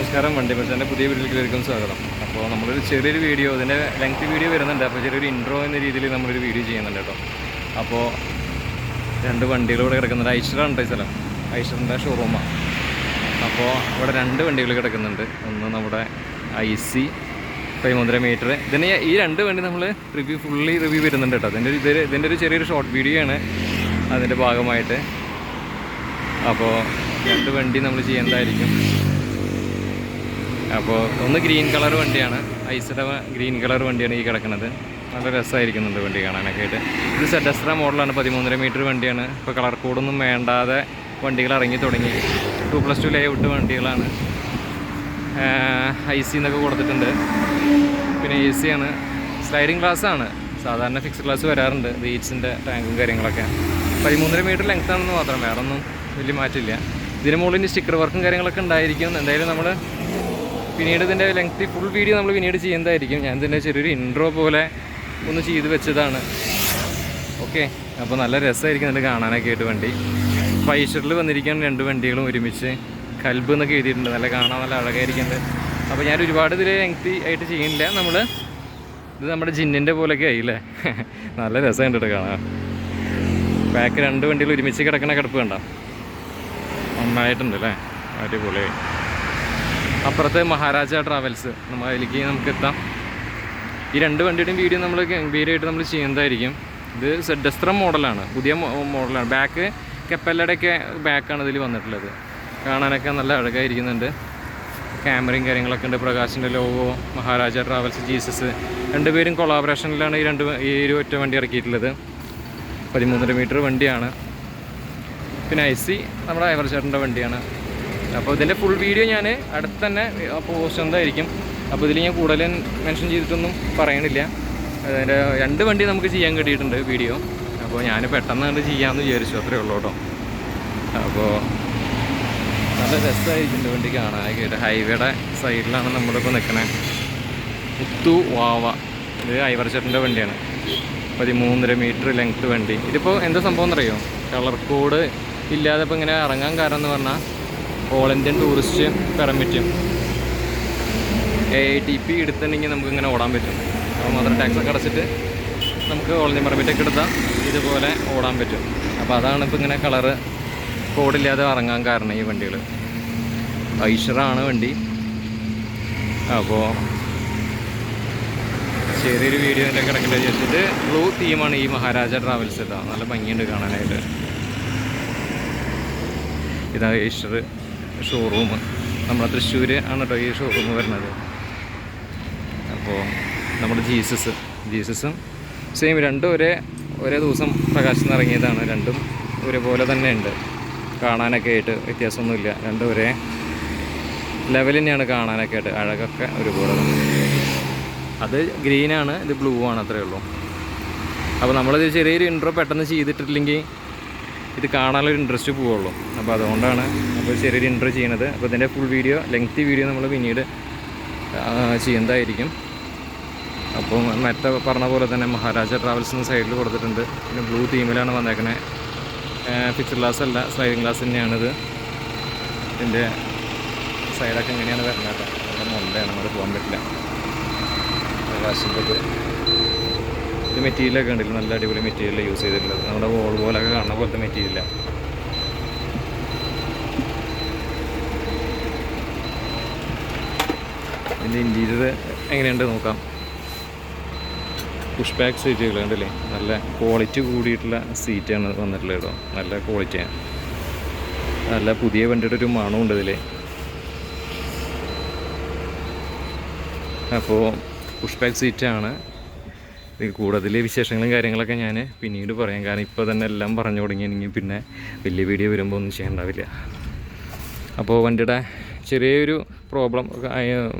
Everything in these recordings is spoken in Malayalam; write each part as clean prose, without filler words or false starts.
നമസ്കാരം, വണ്ടി മച്ചാൻ്റെ പുതിയ വീഡിയോയിലേക്ക് സ്വാഗതം. അപ്പോൾ നമ്മളൊരു ചെറിയൊരു വീഡിയോ, ഇതിൻ്റെ ലെങ്ത് വീഡിയോ വരുന്നുണ്ട്. അപ്പോൾ ചെറിയൊരു ഇൻട്രോ എന്ന രീതിയിൽ നമ്മളൊരു വീഡിയോ ചെയ്യുന്നുണ്ട് കേട്ടോ. അപ്പോൾ രണ്ട് വണ്ടികളിവിടെ കിടക്കുന്നുണ്ട്. ഐഷറാണ് കേട്ടോ ഈ സ്ഥലം, ഐഷറിൻ്റെ ഷോറൂമാണ്. അപ്പോൾ ഇവിടെ രണ്ട് വണ്ടികൾ കിടക്കുന്നുണ്ട്. ഒന്ന് നമ്മുടെ IC 500 മീറ്റർ. ഇതിന് ഈ രണ്ട് വണ്ടി നമ്മൾ ഫുള്ളി റിവ്യൂ വരുന്നുണ്ട് കേട്ടോ. ഇതിൻ്റെ ഒരു ചെറിയൊരു ഷോർട്ട് വീഡിയോ ആണ് അതിൻ്റെ ഭാഗമായിട്ട്. അപ്പോൾ രണ്ട് വണ്ടി നമ്മൾ ചെയ്യുന്നതായിരിക്കും. അപ്പോൾ ഒന്ന് ഗ്രീൻ കളർ വണ്ടിയാണ്, ഐസിയുടെ ഗ്രീൻ കളർ വണ്ടിയാണ് ഈ കിടക്കുന്നത്. നല്ല രസമായിരിക്കുന്നുണ്ട് വണ്ടി കാണാനൊക്കെ ആയിട്ട്. ഇത് സെഡസ്ട്ര മോഡലാണ്, 13.5 മീറ്റർ വണ്ടിയാണ്. ഇപ്പോൾ കളർ കോഡൊന്നും വേണ്ടാതെ വണ്ടികൾ ഇറങ്ങി തുടങ്ങി. 2+2 ലേഔട്ട് വണ്ടികളാണ്. IC എന്നൊക്കെ കൊടുത്തിട്ടുണ്ട്. പിന്നെ AC ആണ്, സ്ലൈഡിങ് ഗ്ലാസ് ആണ്. സാധാരണ ഫിക്സ്ഡ് ഗ്ലാസ് വരാറുണ്ട്. ബീച്ചിൻ്റെ ടാങ്കും കാര്യങ്ങളൊക്കെ. 13.5 മീറ്റർ ലെങ്ത് ആണെന്ന് മാത്രം, വേറെ ഒന്നും വലിയ മാറ്റില്ല. ഇതിന് മുകളിൽ സ്റ്റിക്കർ വർക്കും കാര്യങ്ങളൊക്കെ ഉണ്ടായിരിക്കും. എന്തായാലും നമ്മൾ പിന്നീട് ഇതിൻ്റെ ലെങ്ത് ഫുൾ വീഡിയോ നമ്മൾ പിന്നീട് ചെയ്യുന്നതായിരിക്കും. ഞാൻ ഇതിൻ്റെ ചെറിയൊരു ഇൻട്രോ പോലെ ഒന്ന് ചെയ്ത് വെച്ചതാണ്. ഓക്കെ, അപ്പോൾ നല്ല രസമായിരിക്കും ഇതിൻ്റെ കാണാനൊക്കെ ആയിട്ട് വണ്ടി. ഫൈഷറിൽ വന്നിരിക്കുകയാണ് രണ്ട് വണ്ടികളും ഒരുമിച്ച്. കൽബ് എന്നൊക്കെ എഴുതിയിട്ടുണ്ട്. നല്ല കാണാൻ നല്ല അഴകായിരിക്കുന്നുണ്ട്. അപ്പോൾ ഞാൻ ഒരുപാട് ഇതിൽ ലെങ്ത് ആയിട്ട് ചെയ്യുന്നില്ല. ഇത് നമ്മുടെ ജിന്നിൻ്റെ പോലെയൊക്കെ ആയില്ലേ. നല്ല രസമുണ്ട് കേട്ടോ കാണാൻ. ബാക്ക് രണ്ട് വണ്ടികൾ ഒരുമിച്ച് കിടക്കണ കിടപ്പ് കണ്ട നന്നായിട്ടുണ്ട് അല്ലേ, അടിപൊളിയായി. അപ്പുറത്ത് മഹാരാജ ട്രാവൽസ്, നമ്മൾ അതിലേക്ക് നമുക്ക് എത്താം. ഈ രണ്ട് വണ്ടിയുടെയും വീഡിയോ നമ്മൾ ഗംഭീരമായിട്ട് നമ്മൾ ചെയ്യുന്നതായിരിക്കും. ഇത് സെഡസ്ട്ര മോഡലാണ്, പുതിയ മോഡലാണ്. ബാക്ക് കെപ്പല്ലയുടെയൊക്കെ ബാക്കാണ് ഇതിൽ വന്നിട്ടുള്ളത്. കാണാനൊക്കെ നല്ല അഴകായിരിക്കുന്നുണ്ട്. ക്യാമറയും കാര്യങ്ങളൊക്കെ ഉണ്ട്. പ്രകാശിൻ്റെ ലോഗോ, മഹാരാജ ട്രാവൽസ്, ജീസസ്, രണ്ടുപേരും കൊളാബറേഷനിലാണ് ഈ ഒരു ഒറ്റ വണ്ടി ഇറക്കിയിട്ടുള്ളത്. 13.5 മീറ്റർ വണ്ടിയാണ്. പിന്നെ IC നമ്മുടെ ഐവർചേട്ടൻ്റെ വണ്ടിയാണ്. അപ്പോൾ ഇതിൻ്റെ ഫുൾ വീഡിയോ ഞാൻ അടുത്ത് തന്നെ പോസ്റ്റ് ചെയ്യുന്നതായിരിക്കും. അപ്പോൾ ഇതിൽ ഞാൻ കൂടുതൽ മെൻഷൻ ചെയ്തിട്ടൊന്നും പറയണില്ല. അതിൻ്റെ രണ്ട് വണ്ടി നമുക്ക് ചെയ്യാൻ കിട്ടിയിട്ടുണ്ട് വീഡിയോ. അപ്പോൾ ഞാൻ പെട്ടെന്ന് കണ്ട് ചെയ്യാമെന്ന് വിചാരിച്ചു, അത്രയേ ഉള്ളൂ കേട്ടോ. അപ്പോൾ നല്ല രസമായിരിക്കുന്നുണ്ട് വണ്ടി കാണാനൊക്കെ ആയിട്ട്. ഹൈവേയുടെ സൈഡിലാണ് നമ്മളിപ്പോൾ നിൽക്കണത്. മുത്തു വാവ, ഇത് ഐവർചേട്ടൻ്റെ വണ്ടിയാണ്. 13.5 മീറ്റർ ലെങ്ത്ത് വണ്ടി. ഇതിപ്പോൾ എന്താ സംഭവം എന്നറിയോ, കളർ കോഡ് ഇല്ലാതെ ഇപ്പോൾ ഇങ്ങനെ ഇറങ്ങാൻ കാരണം എന്ന് പറഞ്ഞാൽ ഓൾ ഇന്ത്യൻ ടൂറിസ്റ്റ് പെർമിറ്റും AITP എടുത്തിട്ടുണ്ടെങ്കിൽ നമുക്കിങ്ങനെ ഓടാൻ പറ്റും. അപ്പോൾ മാത്രം ടാക്സൊക്കെ അടച്ചിട്ട് നമുക്ക് ഓൾ ഇന്ത്യൻ പെർമിറ്റൊക്കെ എടുത്താൽ ഇതുപോലെ ഓടാൻ പറ്റും. അപ്പോൾ അതാണ് ഇപ്പോൾ ഇങ്ങനെ കളറ് കോഡില്ലാതെ ഇറങ്ങാൻ കാരണം ഈ വണ്ടികൾ. ഐഷറാണ് വണ്ടി. അപ്പോൾ ചെറിയൊരു വീഡിയോ എൻ്റെ കിടക്കേണ്ട വിചാരിച്ചിട്ട്. ബ്ലൂ തീമാണ് ഈ മഹാരാജ ട്രാവൽസ് കേട്ടോ. നല്ല ഭംഗിയുണ്ട് കാണാനായിട്ട്. ഇതാ ഐഷർ ഷോറൂം. നമ്മുടെ തൃശ്ശൂർ ആണ് കേട്ടോ ഈ ഷോറൂം വരുന്നത്. അപ്പോൾ നമ്മുടെ ജീസസും സെയിം, രണ്ടും ഒരേ ദിവസം പ്രകാശിന്ന് ഇറങ്ങിയതാണ്. രണ്ടും ഒരേപോലെ തന്നെ ഉണ്ട് കാണാനൊക്കെ ആയിട്ട്, വ്യത്യാസമൊന്നുമില്ല. രണ്ടും ഒരേ ലെവൽ തന്നെയാണ് കാണാനൊക്കെ ആയിട്ട്. അഴകൊക്കെ ഒരുപോലെ തന്നെ. അത് ഗ്രീനാണ്, ഇത് ബ്ലൂ ആണ്, അത്രയേ ഉള്ളൂ. അപ്പോൾ നമ്മളിത് ചെറിയൊരു ഇൻട്രോ പെട്ടെന്ന് ചെയ്തിട്ടില്ലെങ്കിൽ ഇത് കാണാനൊരു ഇൻട്രസ്റ്റ് പോവുള്ളൂ. അപ്പോൾ അതുകൊണ്ടാണ് അപ്പോൾ ചെറിയൊരു ഇൻട്രോ ചെയ്യുന്നത്. അപ്പോൾ ഇതിൻ്റെ ഫുൾ വീഡിയോ, ലെങ്ത് വീഡിയോ നമ്മൾ പിന്നീട് ചെയ്യുന്നതായിരിക്കും. അപ്പോൾ മറ്റേ പറഞ്ഞ പോലെ തന്നെ മഹാരാജ ട്രാവൽസിന് സൈഡിൽ കൊടുത്തിട്ടുണ്ട്. പിന്നെ ബ്ലൂ തീമിലാണ് വന്നേക്കണേ. ഫിക്സ്ഡ് ഗ്ലാസ് അല്ല, സ്ലൈഡിങ് ഗ്ലാസ് തന്നെയാണിത്. ഇതിൻ്റെ സൈഡൊക്കെ എങ്ങനെയാണ് വരുന്നത് കേട്ടോ. നല്ല മുണ്ടയാണ്, അങ്ങോട്ട് പോകാൻ പറ്റില്ല. പ്രകാശിൻ്റെ ഇത് മെറ്റീരിയലൊക്കെ ഉണ്ടല്ലോ, നല്ല അടിപൊളി മെറ്റീരിയൽ യൂസ് ചെയ്തിട്ടുള്ളത്. നമ്മുടെ വോൾ പോലൊക്കെ കാണുന്ന പോലത്തെ മെറ്റീരിയലാണ്. ഇതിൻ്റെ ഇൻറ്റീരിയർ എങ്ങനെയുണ്ട് നോക്കാം. പുഷ് ബാക്ക് സീറ്റുകൾ ഉണ്ടല്ലേ, നല്ല ക്വാളിറ്റി കൂടിയിട്ടുള്ള സീറ്റാണ് വന്നിട്ടുള്ളത് കേട്ടോ. നല്ല ക്വാളിറ്റിയാണ്. നല്ല പുതിയ വണ്ടിയുടെ ഒരു മണമുണ്ട് ഇതിൽ. അപ്പോൾ പുഷ് ബാക്ക് സീറ്റാണ്. ഇത് കൂടുതൽ വിശേഷങ്ങളും കാര്യങ്ങളൊക്കെ ഞാൻ പിന്നീട് പറയാം. കാരണം ഇപ്പോൾ തന്നെ എല്ലാം പറഞ്ഞു തുടങ്ങിയെങ്കിൽ പിന്നെ വലിയ വീഡിയോ വരുമ്പോൾ ഒന്നും ചെയ്യണ്ടാവില്ല. അപ്പോൾ വണ്ടിയുടെ ചെറിയൊരു പ്രോബ്ലം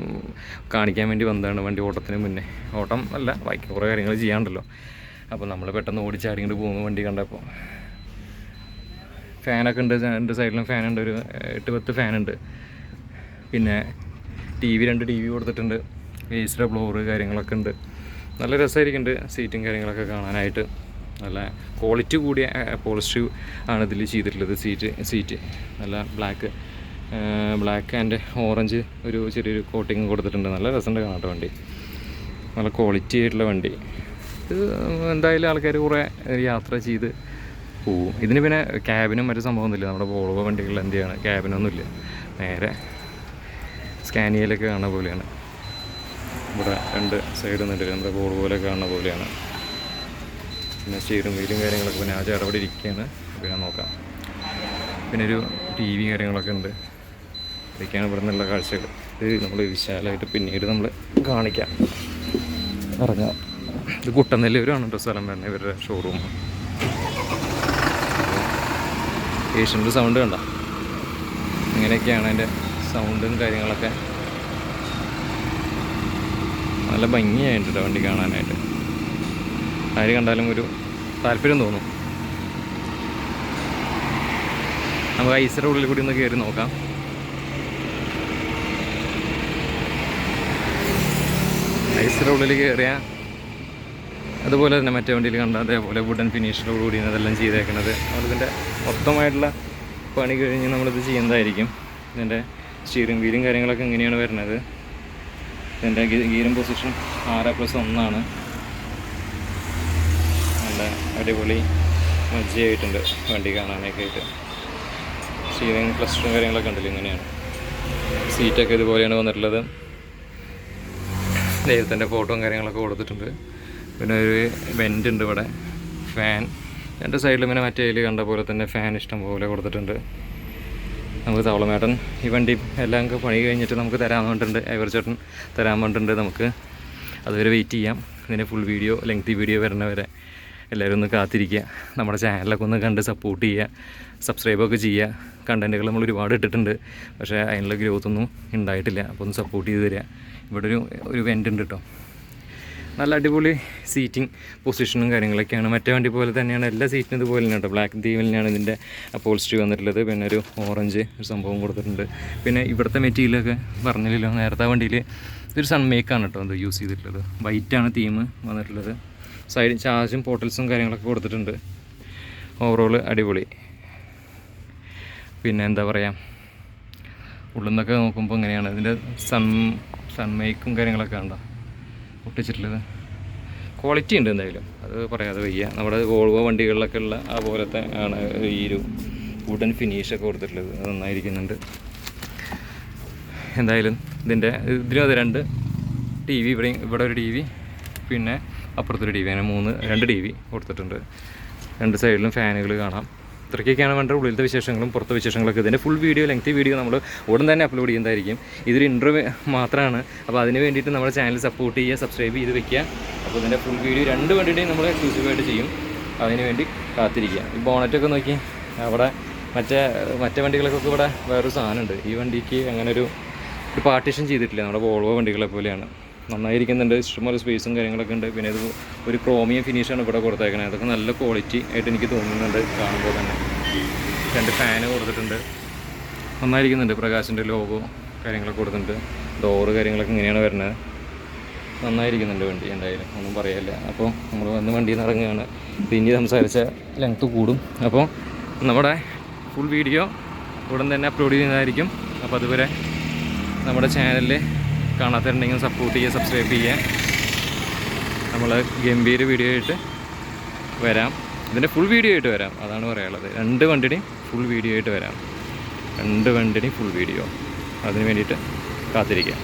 കാണിക്കാൻ വേണ്ടി വന്നതാണ്. വണ്ടി ഓട്ടത്തിന് മുന്നേ, ഓട്ടം അല്ല, ബാക്കി കുറേ കാര്യങ്ങൾ ചെയ്യാണ്ടല്ലോ. അപ്പോൾ നമ്മൾ പെട്ടെന്ന് ഓടിച്ചാടിങ്ങോട്ട് പോകുന്നു വണ്ടി കണ്ടപ്പോൾ. ഫാനൊക്കെ ഉണ്ട്, രണ്ട് സൈഡിലും ഫാനുണ്ട്, ഒരു 8-10 ഫാനുണ്ട്. പിന്നെ രണ്ട് TV കൊടുത്തിട്ടുണ്ട്. AC ബ്ലോറ് കാര്യങ്ങളൊക്കെ ഉണ്ട്. നല്ല രസമായിരിക്കുന്നുണ്ട് സീറ്റും കാര്യങ്ങളൊക്കെ കാണാനായിട്ട്. നല്ല ക്വാളിറ്റി കൂടിയ പോളിസ്റ്റർ ആണ് ഇതിൽ ചെയ്തിട്ടുള്ളത്. സീറ്റ് നല്ല ബ്ലാക്ക് ബ്ലാക്ക് ആൻഡ് ഓറഞ്ച് ഒരു ചെറിയൊരു കോട്ടിങ് കൊടുത്തിട്ടുണ്ട്. നല്ല രസമുണ്ട് കാണാത്ത വണ്ടി, നല്ല ക്വാളിറ്റി ആയിട്ടുള്ള വണ്ടി. ഇത് എന്തായാലും ആൾക്കാർ കുറേ യാത്ര ചെയ്ത് പോവും. ഇതിന് പിന്നെ ക്യാബിനും മറ്റു സംഭവമൊന്നുമില്ല. നമ്മുടെ വോൾവോ വണ്ടികളിൽ എന്ത് ചെയ്യാണ്, ക്യാബിനൊന്നുമില്ല. നേരെ സ്കാനിയയിലൊക്കെ കാണുന്ന പോലെയാണ്. ഇവിടെ 2 സൈഡ് നിന്നിട്ട് നമ്മുടെ വോൾവോയിലൊക്കെ കാണുന്ന പോലെയാണ്. പിന്നെ സ്റ്റീറിംഗ് വീലും കാര്യങ്ങളൊക്കെ പിന്നെ ആ ചേട്ടവിടെ ഇരിക്കുകയാണ്. പിന്നെ നോക്കാം. പിന്നെ ഒരു TV കാര്യങ്ങളൊക്കെ ഉണ്ട്. ഇതൊക്കെയാണ് ഇവിടെ നിന്നുള്ള കാഴ്ചകൾ. ഇത് നമ്മൾ വിശാലമായിട്ട് പിന്നീട് നമ്മൾ കാണിക്കാം. ഇറങ്ങാം. ഇത് കുട്ടനെല്ലൂരാണ് കേട്ടോ സ്ഥലം വരുന്നത്, ഇവരുടെ ഷോറൂം. ഏഷ്യൻ്റെ സൗണ്ട് കണ്ട, ഇങ്ങനെയൊക്കെയാണ് അതിൻ്റെ സൗണ്ടും കാര്യങ്ങളൊക്കെ. നല്ല ഭംഗിയായിട്ടുണ്ട് വണ്ടി കാണാനായിട്ട്. ആര് കണ്ടാലും ഒരു താല്പര്യം തോന്നും. നമുക്ക് ഐസിൻ്റെ ഉള്ളിൽ കൂടി ഒന്ന് കയറി നോക്കാം. ഐസിൻ്റെ ഉള്ളിൽ കയറിയാൽ അതുപോലെ തന്നെ മറ്റേ വണ്ടിയിൽ കണ്ട അതേപോലെ വുഡൻ ഫിനിഷിനോട് കൂടി അതെല്ലാം ചെയ്തേക്കുന്നത്. നമ്മളിതിൻ്റെ മൊത്തമായിട്ടുള്ള പണി കഴിഞ്ഞ് നമ്മളിത് ചെയ്യുന്നതായിരിക്കും. ഇതിൻ്റെ സ്റ്റീറിംഗ് വീലും കാര്യങ്ങളൊക്കെ ഇങ്ങനെയാണ് വരുന്നത്. ഇതിൻ്റെ ഗിയറിംഗ് പൊസിഷൻ 6+1 നല്ല അടിപൊളി മജ്ജയായിട്ടുണ്ട് വണ്ടി കാണാനൊക്കെ ആയിട്ട്. സ്റ്റീറിംഗ് ക്ലസ്റ്ററും കാര്യങ്ങളൊക്കെ ഉണ്ടല്ലോ, ഇങ്ങനെയാണ്. സീറ്റൊക്കെ ഇതുപോലെയാണ് വന്നിട്ടുള്ളത്. ദൈവത്തിൻ്റെ ഫോട്ടോയും കാര്യങ്ങളൊക്കെ കൊടുത്തിട്ടുണ്ട്. പിന്നെ ഒരു വെൻ്റ് ഉണ്ട് ഇവിടെ. ഫാൻ 2 സൈഡിലും പിന്നെ മറ്റേ കണ്ട പോലെ തന്നെ ഫാൻ ഇഷ്ടം പോലെ കൊടുത്തിട്ടുണ്ട്. നമുക്ക് തവളമേട്ടൻ ഈ വണ്ടി എല്ലാം പണി കഴിഞ്ഞിട്ട് നമുക്ക് തരാൻ വേണ്ടിയിട്ടുണ്ട്. ചേട്ടൻ തരാൻ വേണ്ടിയിട്ടുണ്ട്. നമുക്ക് അതുവരെ വെയിറ്റ് ചെയ്യാം. ഇതിൻ്റെ ഫുൾ വീഡിയോ, ലെങ്തി വീഡിയോ വരുന്നവരെ എല്ലാവരും ഒന്ന് കാത്തിരിക്കുക. നമ്മുടെ ചാനലൊക്കെ ഒന്ന് കണ്ട് സപ്പോർട്ട് ചെയ്യുക, സബ്സ്ക്രൈബൊക്കെ ചെയ്യുക. കണ്ടൻറ്റുകൾ നമ്മൾ ഒരുപാട് ഇട്ടിട്ടുണ്ട്, പക്ഷേ അതിനുള്ള ഗ്രോത്തൊന്നും ഉണ്ടായിട്ടില്ല. അപ്പോൾ ഒന്ന് സപ്പോർട്ട് ചെയ്ത് തരിക. ഇവിടെ ഒരു വെൻ്റ് ഉണ്ട് കേട്ടോ. നല്ല അടിപൊളി സീറ്റിംഗ് പൊസിഷനും കാര്യങ്ങളൊക്കെയാണ്. മറ്റേ വണ്ടി പോലെ തന്നെയാണ്. എല്ലാ സീറ്റിനും ഇതുപോലെ തന്നെ കേട്ടോ. ബ്ലാക്ക് തീവലിനാണ് ഇതിൻ്റെ അപ്പോൾസ്ട്രി വന്നിട്ടുള്ളത്. പിന്നെ ഒരു ഓറഞ്ച് ഒരു സംഭവം കൊടുത്തിട്ടുണ്ട്. പിന്നെ ഇവിടുത്തെ മെറ്റീരിയലൊക്കെ പറഞ്ഞില്ലല്ലോ നേരത്തെ വണ്ടിയിൽ, ഇതൊരു സൺമേക്കാണ് കേട്ടോ ഇത് യൂസ് ചെയ്തിട്ടുള്ളത്. വൈറ്റാണ് തീം വന്നിട്ടുള്ളത്. സൈഡ് ചാർജും പോർട്ടൽസും കാര്യങ്ങളൊക്കെ കൊടുത്തിട്ടുണ്ട്. ഓവറോൾ അടിപൊളി. പിന്നെ എന്താ പറയുക, ഉള്ളിൽ നിന്നൊക്കെ നോക്കുമ്പോൾ ഇങ്ങനെയാണ്. ഇതിൻ്റെ സൺമേക്കും കാര്യങ്ങളൊക്കെ ഉണ്ടോ ഒട്ടിച്ചിട്ടുള്ളത്. ക്വാളിറ്റി ഉണ്ട് എന്തായാലും, അത് പറയാതെ വയ്യ. നമ്മുടെ വോൾവോ വണ്ടികളിലൊക്കെ ഉള്ള ആ പോലത്തെ ആണ് ഈ ഒരു വുഡൻ ഫിനിഷൊക്കെ കൊടുത്തിട്ടുള്ളത്. അത് നന്നായിരിക്കുന്നുണ്ട്. എന്തായാലും ഇതിനും അത് 2 TV, ഇവിടെ ഒരു TV, പിന്നെ അപ്പുറത്തൊരു TV, അങ്ങനെ 2 TV കൊടുത്തിട്ടുണ്ട്. 2 സൈഡിലും ഫാനുകൾ കാണാം. ഇത്രയ്ക്കൊക്കെയാണ് വേണ്ട ഉള്ളിലത്തെ വിശേഷങ്ങളും പുറത്തെ വിശേഷങ്ങളൊക്കെ. ഇതിൻ്റെ ഫുൾ വീഡിയോ, ലെങ്തി വീഡിയോ നമ്മൾ ഉടൻ തന്നെ അപ്ലോഡ് ചെയ്യുന്നതായിരിക്കും. ഇതൊരു ഇൻ്റർവ്യൂ മാത്രമാണ്. അപ്പോൾ അതിന് വേണ്ടിയിട്ട് നമ്മുടെ ചാനൽ സപ്പോർട്ട് ചെയ്യുക, സബ്സ്ക്രൈബ് ചെയ്ത് വെക്കുക. അപ്പോൾ ഇതിൻ്റെ ഫുൾ വീഡിയോ 2 വണ്ടിയുടെയും നമ്മൾ എക്സ്ക്ലൂസീവായിട്ട് ചെയ്യും. അതിന് വേണ്ടി കാത്തിരിക്കുക. ഈ ബോണറ്റൊക്കെ നോക്കി, അവിടെ മറ്റേ വണ്ടികൾക്കൊക്കെ ഇവിടെ വേറൊരു സാധനമുണ്ട്. ഈ വണ്ടിക്ക് അങ്ങനെ ഒരു പാർട്ടീഷൻ ചെയ്തിട്ടില്ല. നമ്മുടെ വോൾവോ വണ്ടികളെ പോലെയാണ്. നന്നായിരിക്കുന്നുണ്ട്. ഇഷ്ടംപോലെ സ്പേസും കാര്യങ്ങളൊക്കെ ഉണ്ട്. പിന്നെ ഇത് ഒരു ക്രോമിയം ഫിനിഷാണ് ഇവിടെ കൊടുത്തേക്കുന്നത്. അതൊക്കെ നല്ല ക്വാളിറ്റി ആയിട്ട് എനിക്ക് തോന്നുന്നുണ്ട് കാണുമ്പോൾ തന്നെ. 2 ഫാന് കൊടുത്തിട്ടുണ്ട്. നന്നായിരിക്കുന്നുണ്ട്. പ്രകാശിൻ്റെ ലോഗോ കാര്യങ്ങളൊക്കെ കൊടുത്തിട്ടുണ്ട്. ഡോറ് കാര്യങ്ങളൊക്കെ ഇങ്ങനെയാണ് വരുന്നത്. നന്നായിരിക്കുന്നുണ്ട് വണ്ടി. എന്തായാലും ഒന്നും പറയാനില്ല. അപ്പോൾ നമ്മൾ വന്ന് വണ്ടിയിൽ നിന്ന് ഇറങ്ങുകയാണ്. പിന്നെ സംസാരിച്ച ലെങ്ത്ത് കൂടും. അപ്പോൾ നമ്മുടെ ഫുൾ വീഡിയോ ഉടൻ തന്നെ അപ്ലോഡ് ചെയ്യുന്നതായിരിക്കും. അപ്പോൾ അതുവരെ നമ്മുടെ ചാനലിൽ കാണാത്തവരുണ്ടെങ്കിൽ സപ്പോർട്ട് ചെയ്യുക, സബ്സ്ക്രൈബ് ചെയ്യുക. നമ്മൾ ഗംഭീര വീഡിയോ ആയിട്ട് വരാം. ഇതിൻ്റെ ഫുൾ വീഡിയോ ആയിട്ട് വരാം, അതാണ് പറയാനുള്ളത്. 2 വണ്ടിയുടെയും ഫുൾ വീഡിയോ ആയിട്ട് വരാം. 2 വണ്ടിയുടെയും ഫുൾ വീഡിയോ. അതിന് വേണ്ടിയിട്ട് കാത്തിരിക്കുക.